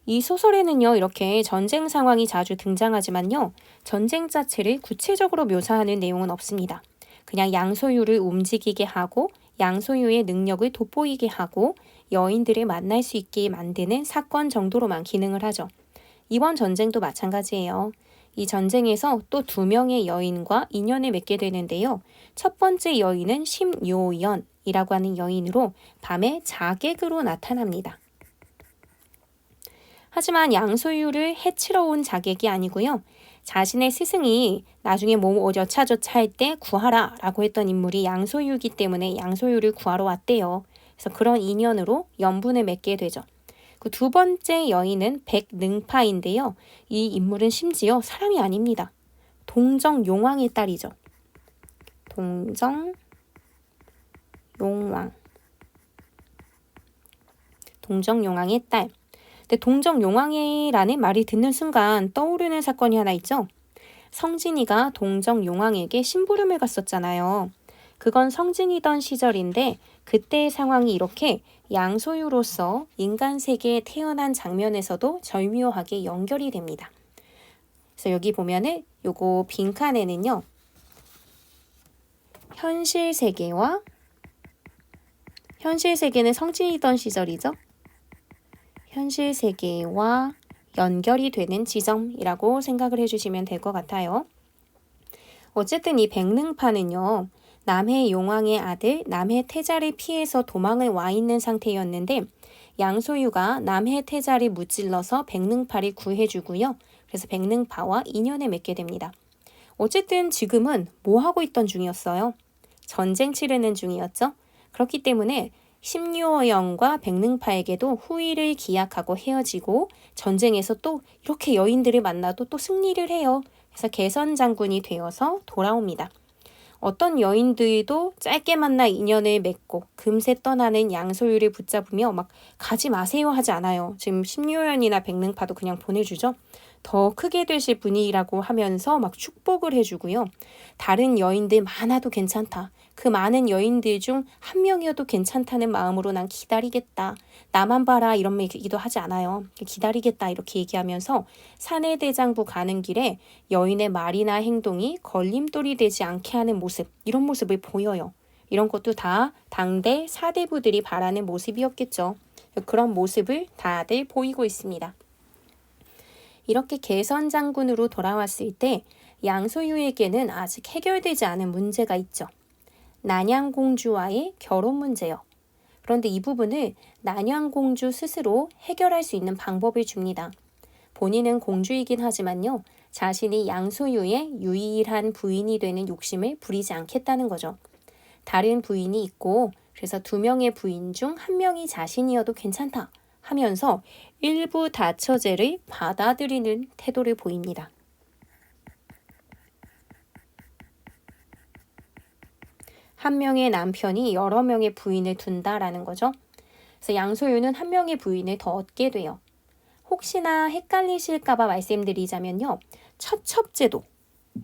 이 소설에는요, 이렇게 전쟁 상황이 자주 등장하지만요, 전쟁 자체를 구체적으로 묘사하는 내용은 없습니다. 그냥 양소유를 움직이게 하고 양소유의 능력을 돋보이게 하고 여인들을 만날 수 있게 만드는 사건 정도로만 기능을 하죠. 이번 전쟁도 마찬가지예요. 이 전쟁에서 또 2명의 여인과 인연을 맺게 되는데요. 첫 번째 여인은 심요연이라고 하는 여인으로 밤에 자객으로 나타납니다. 하지만 양소유를 해치러 온 자객이 아니고요. 자신의 스승이 나중에 여차저차 할 때 구하라 라고 했던 인물이 양소유이기 때문에 양소유를 구하러 왔대요. 그래서 그런 인연으로 연분을 맺게 되죠. 그 2번째 여인은 백능파인데요. 이 인물은 심지어 사람이 아닙니다. 동정용왕의 딸이죠. 동정용왕의 딸. 근데 동정용왕이라는 말이 듣는 순간 떠오르는 사건이 하나 있죠. 성진이가 동정용왕에게 심부름을 갔었잖아요. 그건 성진이던 시절인데 그때의 상황이 이렇게 양소유로서 인간 세계에 태어난 장면에서도 절묘하게 연결이 됩니다. 그래서 여기 보면은 요거 빈칸에는요. 현실 세계는 성진이던 시절이죠. 현실 세계와 연결이 되는 지점이라고 생각을 해주시면 될 것 같아요. 어쨌든 이 백능파는요. 남해 용왕의 아들 남해 태자를 피해서 도망을 와 있는 상태였는데 양소유가 남해 태자를 무찔러서 백능파를 구해주고요. 그래서 백능파와 인연을 맺게 됩니다. 어쨌든 지금은 뭐 하고 있던 중이었어요? 전쟁 치르는 중이었죠. 그렇기 때문에 심요연과 백능파에게도 후의를 기약하고 헤어지고 전쟁에서 또 이렇게 여인들을 만나도 또 승리를 해요. 그래서 개선장군이 되어서 돌아옵니다. 어떤 여인들도 짧게 만나 인연을 맺고 금세 떠나는 양소유를 붙잡으며 막 가지 마세요 하지 않아요. 지금 심요연이나 백능파도 그냥 보내주죠. 더 크게 되실 분이라고 하면서 막 축복을 해주고요. 다른 여인들 많아도 괜찮다. 그 많은 여인들 중 한 명이어도 괜찮다는 마음으로 난 기다리겠다. 나만 봐라 이런 얘기도 하지 않아요. 기다리겠다 이렇게 얘기하면서 사내대장부 가는 길에 여인의 말이나 행동이 걸림돌이 되지 않게 하는 모습, 이런 모습을 보여요. 이런 것도 다 당대 사대부들이 바라는 모습이었겠죠. 그런 모습을 다들 보이고 있습니다. 이렇게 개선장군으로 돌아왔을 때 양소유에게는 아직 해결되지 않은 문제가 있죠. 난양공주와의 결혼 문제요. 그런데 이 부분을 난양공주 스스로 해결할 수 있는 방법을 줍니다. 본인은 공주이긴 하지만요. 자신이 양소유의 유일한 부인이 되는 욕심을 부리지 않겠다는 거죠. 다른 부인이 있고 그래서 2명의 부인 중 1명이 자신이어도 괜찮다 하면서 일부 다처제를 받아들이는 태도를 보입니다. 한 명의 남편이 여러 명의 부인을 둔다라는 거죠. 그래서 양소유는 1명의 부인을 더 얻게 돼요. 혹시나 헷갈리실까봐 말씀드리자면요. 처첩제도.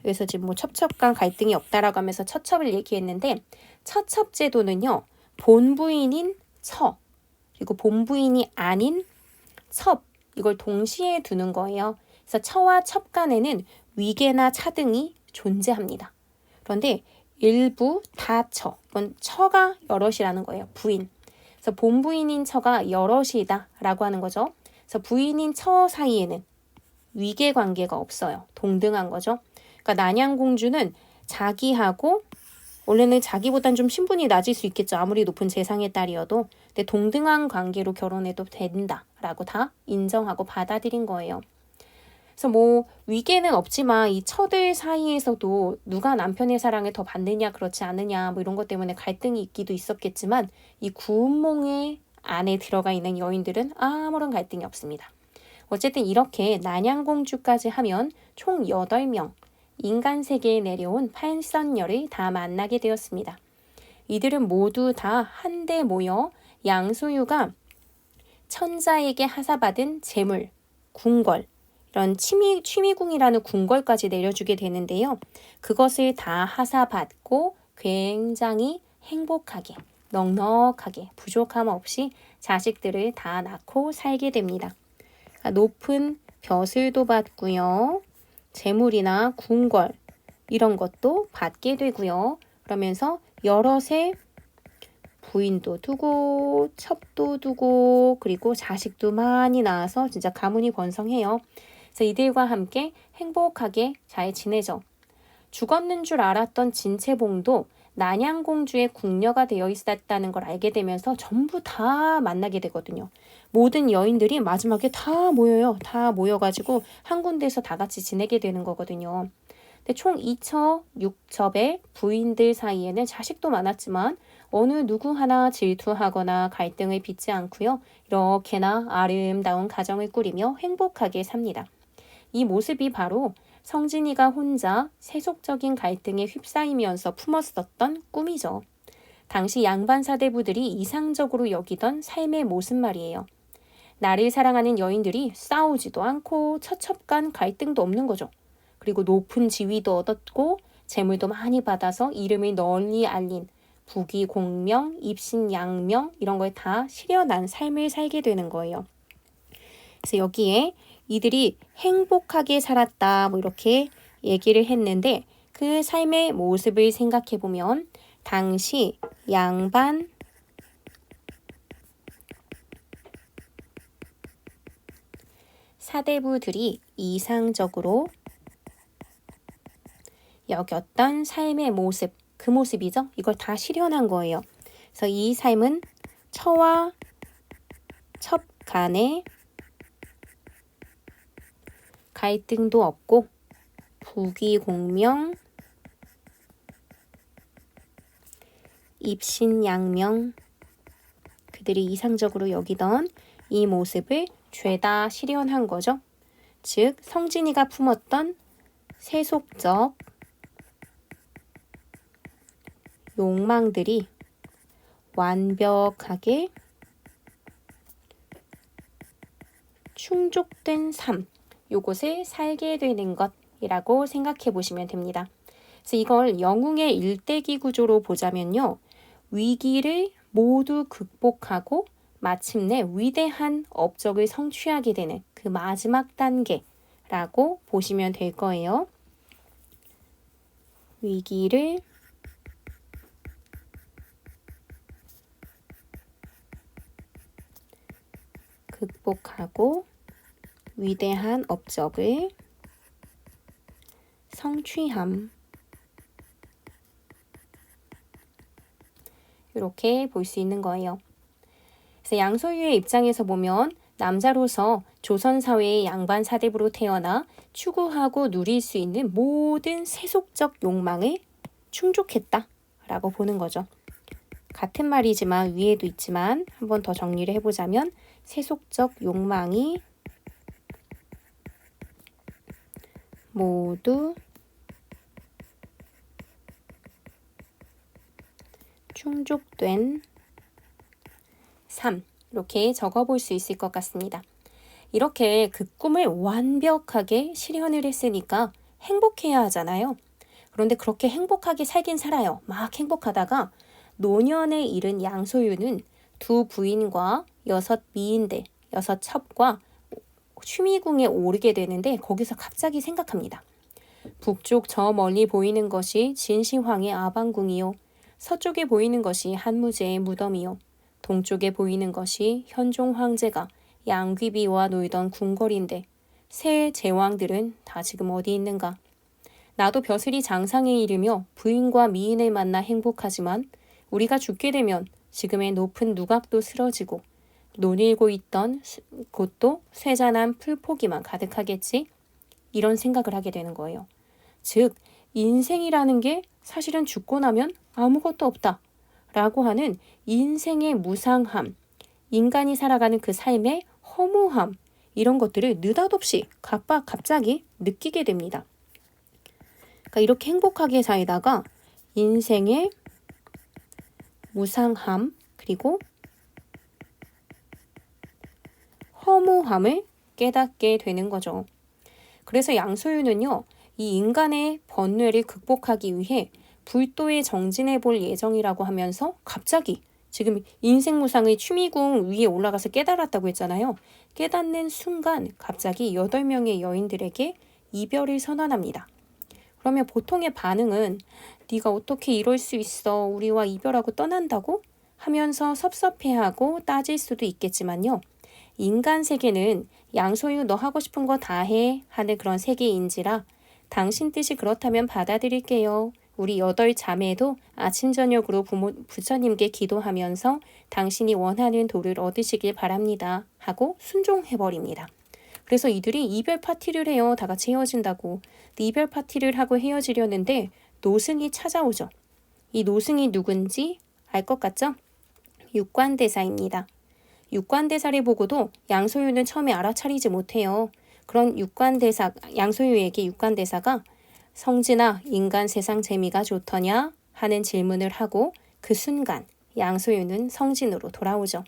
그래서 지금 뭐 첩첩간 갈등이 없다라고 하면서 처첩을 얘기했는데 처첩제도는요. 본부인인 처 그리고 본부인이 아닌 첩 이걸 동시에 두는 거예요. 그래서 처와 첩 간에는 위계나 차등이 존재합니다. 그런데 일부 다처, 이건 처가 여럿이라는 거예요. 부인. 그래서 본부인인 처가 여럿이다 라고 하는 거죠. 그래서 부인인 처 사이에는 위계 관계가 없어요. 동등한 거죠. 그러니까 난양공주는 자기하고 원래는 자기보단 좀 신분이 낮을 수 있겠죠. 아무리 높은 재상의 딸이어도. 근데 동등한 관계로 결혼해도 된다라고 다 인정하고 받아들인 거예요. 그래서 뭐 위계는 없지만 이 처들 사이에서도 누가 남편의 사랑을 더 받느냐 그렇지 않느냐 뭐 이런 것 때문에 갈등이 있기도 있었겠지만 이 구운몽의 안에 들어가 있는 여인들은 아무런 갈등이 없습니다. 어쨌든 이렇게 난양공주까지 하면 총 8명 인간 세계에 내려온 판선녀를 다 만나게 되었습니다. 이들은 모두 다 한데 모여 양소유가 천자에게 하사받은 재물, 궁궐, 이런 취미궁이라는 궁궐까지 내려주게 되는데요. 그것을 다 하사받고 굉장히 행복하게, 넉넉하게, 부족함 없이 자식들을 다 낳고 살게 됩니다. 높은 벼슬도 받고요. 재물이나 궁궐 이런 것도 받게 되고요. 그러면서 여럿의 부인도 두고 첩도 두고 그리고 자식도 많이 낳아서 진짜 가문이 번성해요. 그래서 이들과 함께 행복하게 잘 지내죠. 죽었는 줄 알았던 진채봉도 난양공주의 궁녀가 되어 있었다는 걸 알게 되면서 전부 다 만나게 되거든요. 모든 여인들이 마지막에 다 모여요. 다 모여가지고 한 군데에서 다 같이 지내게 되는 거거든요. 근데 총 2첩, 6첩의 부인들 사이에는 자식도 많았지만 어느 누구 하나 질투하거나 갈등을 빚지 않고요. 이렇게나 아름다운 가정을 꾸리며 행복하게 삽니다. 이 모습이 바로 성진이가 혼자 세속적인 갈등에 휩싸이면서 품었었던 꿈이죠. 당시 양반 사대부들이 이상적으로 여기던 삶의 모습 말이에요. 나를 사랑하는 여인들이 싸우지도 않고 처첩간 갈등도 없는 거죠. 그리고 높은 지위도 얻었고 재물도 많이 받아서 이름을 널리 알린 부귀공명, 입신양명 이런 걸 다 실현한 삶을 살게 되는 거예요. 그래서 여기에 이들이 행복하게 살았다 뭐 이렇게 얘기를 했는데 그 삶의 모습을 생각해 보면 당시 양반 사대부들이 이상적으로 여겼던 삶의 모습, 그 모습이죠. 이걸 다 실현한 거예요. 그래서 이 삶은 처와 첩 간에 갈등도 없고 부귀공명, 입신양명 그들이 이상적으로 여기던 이 모습을 죄다 실현한 거죠. 즉 성진이가 품었던 세속적 욕망들이 완벽하게 충족된 삶, 요것을 살게 되는 것이라고 생각해 보시면 됩니다. 그래서 이걸 영웅의 일대기 구조로 보자면요. 위기를 모두 극복하고 마침내 위대한 업적을 성취하게 되는 그 마지막 단계라고 보시면 될 거예요. 위기를 극복하고 위대한 업적을 성취함. 이렇게 볼 수 있는 거예요. 그래서 양소유의 입장에서 보면 남자로서 조선사회의 양반 사대부로 태어나 추구하고 누릴 수 있는 모든 세속적 욕망을 충족했다라고 보는 거죠. 같은 말이지만 위에도 있지만 한 번 더 정리를 해보자면 세속적 욕망이 모두 충족된 삶 이렇게 적어볼 수 있을 것 같습니다. 이렇게 그 꿈을 완벽하게 실현을 했으니까 행복해야 하잖아요. 그런데 그렇게 행복하게 살긴 살아요. 막 행복하다가 노년에 이른 양소유는 두 부인과 6 미인들, 6 첩과 취미궁에 오르게 되는데 거기서 갑자기 생각합니다. 북쪽 저 멀리 보이는 것이 진시황의 아방궁이요. 서쪽에 보이는 것이 한무제의 무덤이요. 동쪽에 보이는 것이 현종 황제가 양귀비와 놀던 궁궐인데 새 제왕들은 다 지금 어디 있는가? 나도 벼슬이 장상에 이르며 부인과 미인을 만나 행복하지만 우리가 죽게 되면 지금의 높은 누각도 쓰러지고 논일고 있던 곳도 쇠잔한 풀포기만 가득하겠지? 이런 생각을 하게 되는 거예요. 즉, 인생이라는 게 사실은 죽고 나면 아무것도 없다 라고 하는 인생의 무상함, 인간이 살아가는 그 삶의 허무함, 이런 것들을 느닷없이 갑자기 느끼게 됩니다. 그러니까 이렇게 행복하게 살다가 인생의 무상함 그리고 허무함을 깨닫게 되는 거죠. 그래서 양소유는요, 이 인간의 번뇌를 극복하기 위해 불도에 정진해 볼 예정이라고 하면서 갑자기 지금 인생무상의 취미궁 위에 올라가서 깨달았다고 했잖아요. 깨닫는 순간 갑자기 8명의 여인들에게 이별을 선언합니다. 그러면 보통의 반응은 네가 어떻게 이럴 수 있어? 우리와 이별하고 떠난다고? 하면서 섭섭해하고 따질 수도 있겠지만요. 인간 세계는 양소유 너 하고 싶은 거 다 해 하는 그런 세계인지라 당신 뜻이 그렇다면 받아들일게요. 우리 8자매도 아침 저녁으로 부처님께 기도하면서 당신이 원하는 도를 얻으시길 바랍니다 하고 순종해버립니다. 그래서 이들이 이별 파티를 해요. 다 같이 헤어진다고. 이별 파티를 하고 헤어지려는데 노승이 찾아오죠. 이 노승이 누군지 알 것 같죠? 육관대사입니다. 육관대사를 보고도 양소유는 처음에 알아차리지 못해요. 그런 양소유에게 육관대사가 성진아, 인간 세상 재미가 좋더냐? 하는 질문을 하고 그 순간 양소유는 성진으로 돌아오죠.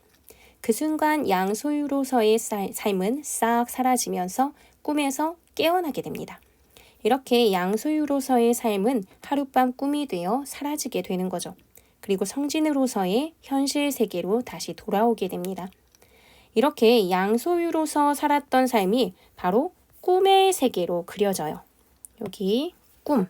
그 순간 양소유로서의 삶은 싹 사라지면서 꿈에서 깨어나게 됩니다. 이렇게 양소유로서의 삶은 하룻밤 꿈이 되어 사라지게 되는 거죠. 그리고 성진으로서의 현실 세계로 다시 돌아오게 됩니다. 이렇게 양소유로서 살았던 삶이 바로 꿈의 세계로 그려져요. 여기 꿈.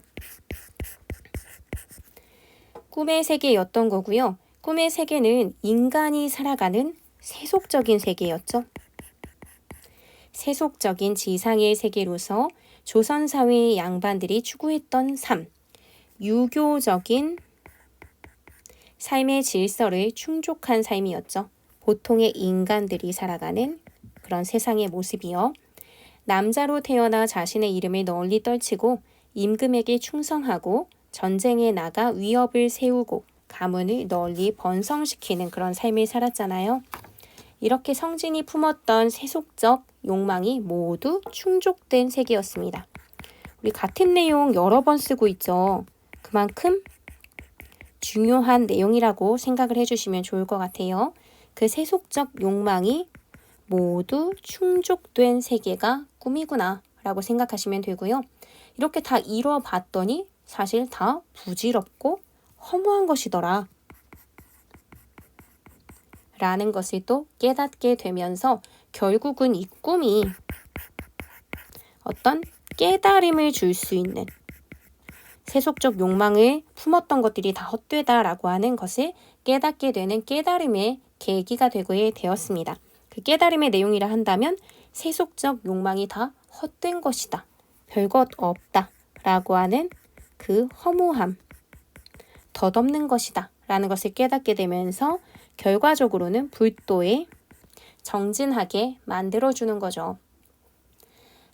꿈의 세계였던 거고요. 꿈의 세계는 인간이 살아가는 세속적인 세계였죠. 세속적인 지상의 세계로서 조선사회의 양반들이 추구했던 삶, 유교적인 삶의 질서를 충족한 삶이었죠. 보통의 인간들이 살아가는 그런 세상의 모습이요. 남자로 태어나 자신의 이름을 널리 떨치고 임금에게 충성하고 전쟁에 나가 위협을 세우고 가문을 널리 번성시키는 그런 삶을 살았잖아요. 이렇게 성진이 품었던 세속적 욕망이 모두 충족된 세계였습니다. 우리 같은 내용 여러 번 쓰고 있죠. 그만큼 중요한 내용이라고 생각을 해주시면 좋을 것 같아요. 그 세속적 욕망이 모두 충족된 세계가 꿈이구나 라고 생각하시면 되고요. 이렇게 다 이뤄봤더니 사실 다 부질없고 허무한 것이더라 라는 것을 또 깨닫게 되면서 결국은 이 꿈이 어떤 깨달음을 줄 수 있는 세속적 욕망을 품었던 것들이 다 헛되다라고 하는 것을 깨닫게 되는 깨달음의 계기가 되게 되었습니다. 그 깨달음의 내용이라 한다면 세속적 욕망이 다 헛된 것이다. 별것 없다. 라고 하는 그 허무함, 덧없는 것이다. 라는 것을 깨닫게 되면서 결과적으로는 불도에 정진하게 만들어주는 거죠.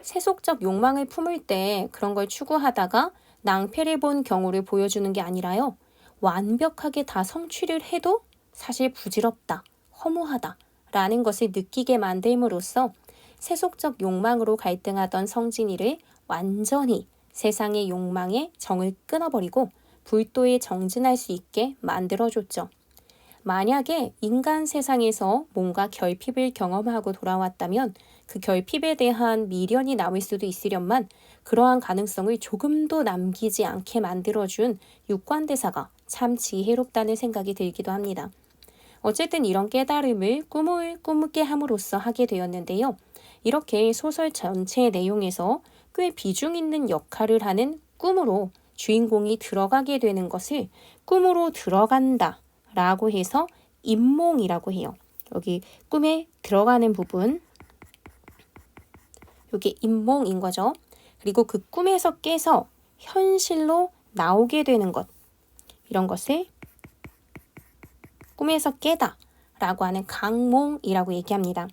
세속적 욕망을 품을 때 그런 걸 추구하다가 낭패를 본 경우를 보여주는 게 아니라요. 완벽하게 다 성취를 해도 사실 부질없다, 허무하다 라는 것을 느끼게 만듦으로써 세속적 욕망으로 갈등하던 성진이를 완전히 세상의 욕망에 정을 끊어버리고 불도에 정진할 수 있게 만들어줬죠. 만약에 인간 세상에서 뭔가 결핍을 경험하고 돌아왔다면 그 결핍에 대한 미련이 남을 수도 있으련만 그러한 가능성을 조금도 남기지 않게 만들어준 육관대사가 참 지혜롭다는 생각이 들기도 합니다. 어쨌든 이런 깨달음을 꿈을 꾸게 함으로써 하게 되었는데요. 이렇게 소설 전체 내용에서 꽤 비중 있는 역할을 하는 꿈으로 주인공이 들어가게 되는 것을 꿈으로 들어간다 라고 해서 임몽이라고 해요. 여기 꿈에 들어가는 부분, 이게 임몽인 거죠. 그리고 그 꿈에서 깨서 현실로 나오게 되는 것, 이런 것을 꿈에서 깨다 라고 하는 강몽이라고 얘기합니다.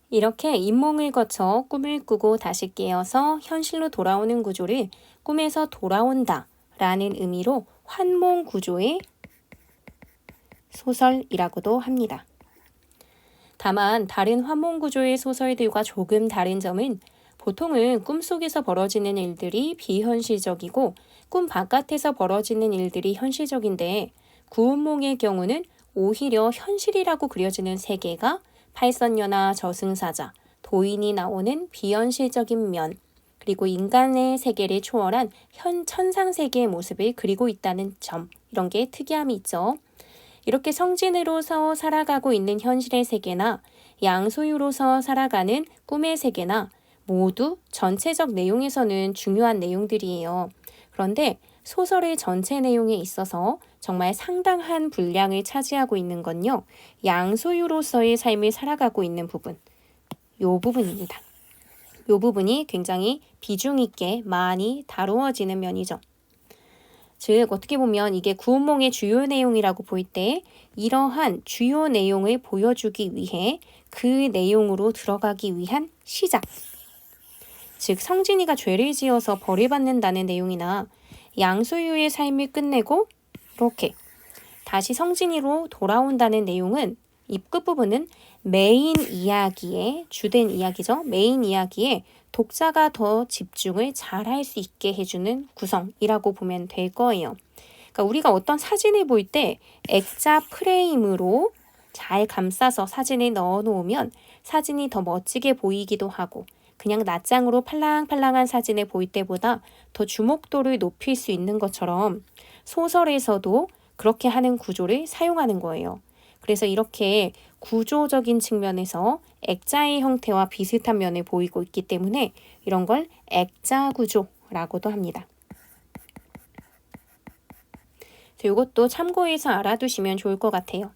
이렇게 인몽을 거쳐 꿈을 꾸고 다시 깨어서 현실로 돌아오는 구조를 꿈에서 돌아온다 라는 의미로 환몽 구조의 소설이라고도 합니다. 다만 다른 환몽 구조의 소설들과 조금 다른 점은 보통은 꿈속에서 벌어지는 일들이 비현실적이고 꿈 바깥에서 벌어지는 일들이 현실적인데 구운몽의 경우는 오히려 현실이라고 그려지는 세계가 팔선녀나 저승사자, 도인이 나오는 비현실적인 면, 그리고 인간의 세계를 초월한 천상세계의 모습을 그리고 있다는 점, 이런 게 특이함이 있죠. 이렇게 성진으로서 살아가고 있는 현실의 세계나 양소유로서 살아가는 꿈의 세계나 모두 전체적 내용에서는 중요한 내용들이에요. 그런데 소설의 전체 내용에 있어서 정말 상당한 분량을 차지하고 있는 건요. 양소유로서의 삶을 살아가고 있는 부분, 요 부분입니다. 요 부분이 굉장히 비중 있게 많이 다루어지는 면이죠. 즉 어떻게 보면 이게 구운몽의 주요 내용이라고 볼 때 이러한 주요 내용을 보여주기 위해 그 내용으로 들어가기 위한 시작. 즉 성진이가 죄를 지어서 벌을 받는다는 내용이나 양소유의 삶을 끝내고 이렇게 다시 성진이로 돌아온다는 내용은 이 끝부분은 메인 이야기의 주된 이야기죠. 메인 이야기에 독자가 더 집중을 잘 할 수 있게 해주는 구성이라고 보면 될 거예요. 그러니까 우리가 어떤 사진을 볼 때 액자 프레임으로 잘 감싸서 사진을 넣어 놓으면 사진이 더 멋지게 보이기도 하고 그냥 낱장으로 팔랑팔랑한 사진을 볼 때보다 더 주목도를 높일 수 있는 것처럼 소설에서도 그렇게 하는 구조를 사용하는 거예요. 그래서 이렇게 구조적인 측면에서 액자의 형태와 비슷한 면을 보이고 있기 때문에 이런 걸 액자 구조라고도 합니다. 이것도 참고해서 알아두시면 좋을 것 같아요.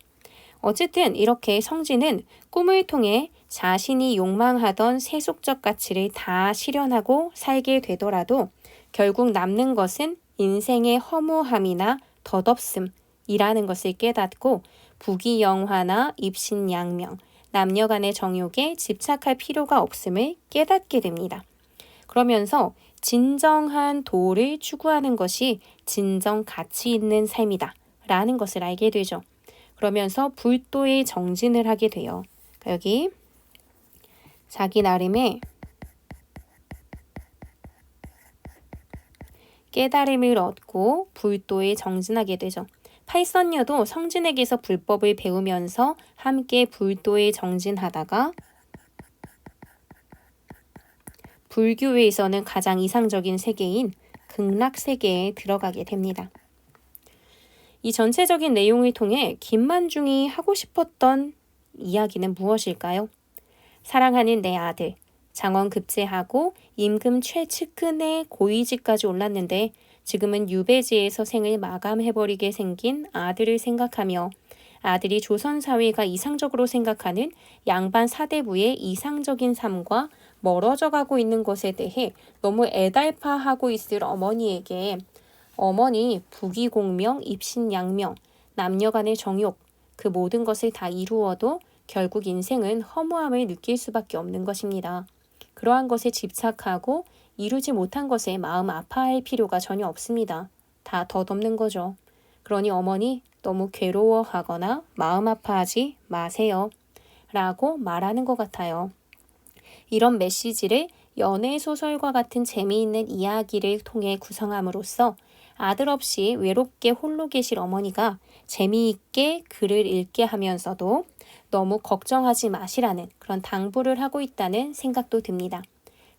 어쨌든 이렇게 성진은 꿈을 통해 자신이 욕망하던 세속적 가치를 다 실현하고 살게 되더라도 결국 남는 것은 인생의 허무함이나 덧없음이라는 것을 깨닫고 부귀영화나 입신양명, 남녀 간의 정욕에 집착할 필요가 없음을 깨닫게 됩니다. 그러면서 진정한 도를 추구하는 것이 진정 가치 있는 삶이다 라는 것을 알게 되죠. 그러면서 불도의 정진을 하게 돼요. 여기 자기 나름의 깨달음을 얻고 불도에 정진하게 되죠. 팔선녀도 성진에게서 불법을 배우면서 함께 불도에 정진하다가 불교에서는 가장 이상적인 세계인 극락세계에 들어가게 됩니다. 이 전체적인 내용을 통해 김만중이 하고 싶었던 이야기는 무엇일까요? 사랑하는 내 아들, 장원 급제하고 임금 최측근의 고위직까지 올랐는데 지금은 유배지에서 생을 마감해버리게 생긴 아들을 생각하며 아들이 조선사회가 이상적으로 생각하는 양반 사대부의 이상적인 삶과 멀어져 가고 있는 것에 대해 너무 애달파하고 있을 어머니에게 어머니 부귀공명, 입신양명, 남녀 간의 정욕 그 모든 것을 다 이루어도 결국 인생은 허무함을 느낄 수밖에 없는 것입니다. 그러한 것에 집착하고 이루지 못한 것에 마음 아파할 필요가 전혀 없습니다. 다 덧없는 거죠. 그러니 어머니 너무 괴로워하거나 마음 아파하지 마세요. 라고 말하는 것 같아요. 이런 메시지를 연애소설과 같은 재미있는 이야기를 통해 구성함으로써 아들 없이 외롭게 홀로 계실 어머니가 재미있게 글을 읽게 하면서도 너무 걱정하지 마시라는 그런 당부를 하고 있다는 생각도 듭니다.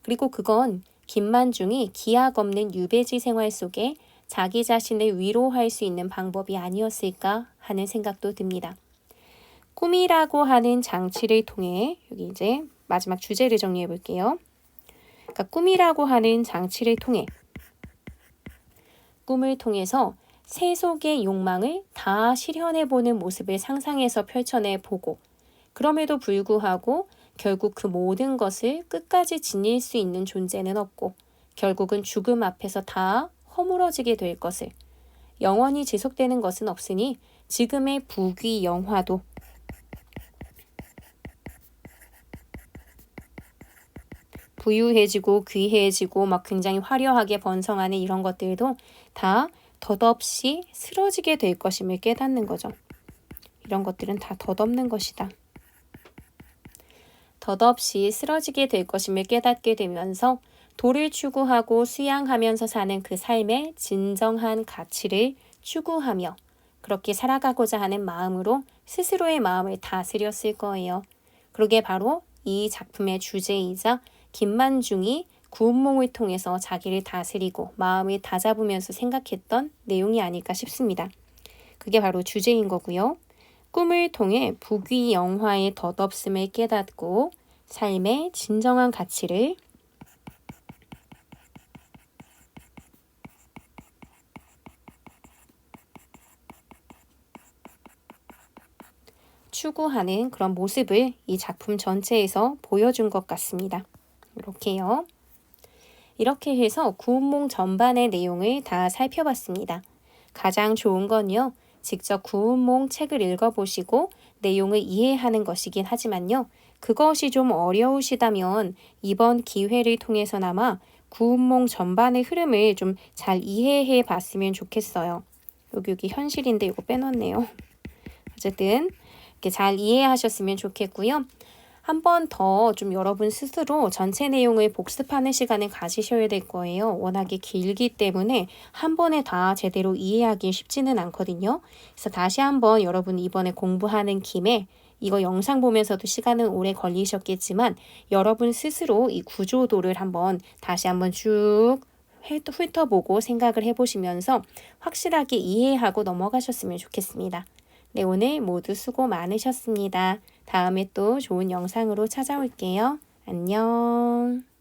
그리고 그건 김만중이 기약 없는 유배지 생활 속에 자기 자신을 위로할 수 있는 방법이 아니었을까 하는 생각도 듭니다. 꿈이라고 하는 장치를 통해 여기 이제 마지막 주제를 정리해 볼게요. 그러니까 꿈이라고 하는 장치를 통해 꿈을 통해서 세속의 욕망을 다 실현해보는 모습을 상상해서 펼쳐내보고 그럼에도 불구하고 결국 그 모든 것을 끝까지 지닐 수 있는 존재는 없고 결국은 죽음 앞에서 다 허물어지게 될 것을, 영원히 지속되는 것은 없으니 지금의 부귀 영화도 부유해지고 귀해지고 막 굉장히 화려하게 번성하는 이런 것들도 다 덧없이 쓰러지게 될 것임을 깨닫는 거죠. 이런 것들은 다 덧없는 것이다. 덧없이 쓰러지게 될 것임을 깨닫게 되면서 도를 추구하고 수양하면서 사는 그 삶의 진정한 가치를 추구하며 그렇게 살아가고자 하는 마음으로 스스로의 마음을 다스렸을 거예요. 그러게 바로 이 작품의 주제이자 김만중이 구운몽을 통해서 자기를 다스리고 마음을 다잡으면서 생각했던 내용이 아닐까 싶습니다. 그게 바로 주제인 거고요. 꿈을 통해 부귀 영화의 덧없음을 깨닫고 삶의 진정한 가치를 추구하는 그런 모습을 이 작품 전체에서 보여준 것 같습니다. 이렇게요. 이렇게 해서 구운몽 전반의 내용을 다 살펴봤습니다. 가장 좋은 건요. 직접 구운몽 책을 읽어보시고 내용을 이해하는 것이긴 하지만요. 그것이 좀 어려우시다면 이번 기회를 통해서나마 구운몽 전반의 흐름을 좀 잘 이해해 봤으면 좋겠어요. 여기 현실인데 이거 빼놨네요. 어쨌든 이렇게 잘 이해하셨으면 좋겠고요. 한 번 더 좀 여러분 스스로 전체 내용을 복습하는 시간을 가지셔야 될 거예요. 워낙에 길기 때문에 한 번에 다 제대로 이해하기 쉽지는 않거든요. 그래서 다시 한번 여러분 이번에 공부하는 김에 이거 영상 보면서도 시간은 오래 걸리셨겠지만 여러분 스스로 이 구조도를 다시 한번 쭉 훑어보고 생각을 해보시면서 확실하게 이해하고 넘어가셨으면 좋겠습니다. 네, 오늘 모두 수고 많으셨습니다. 다음에 또 좋은 영상으로 찾아올게요. 안녕.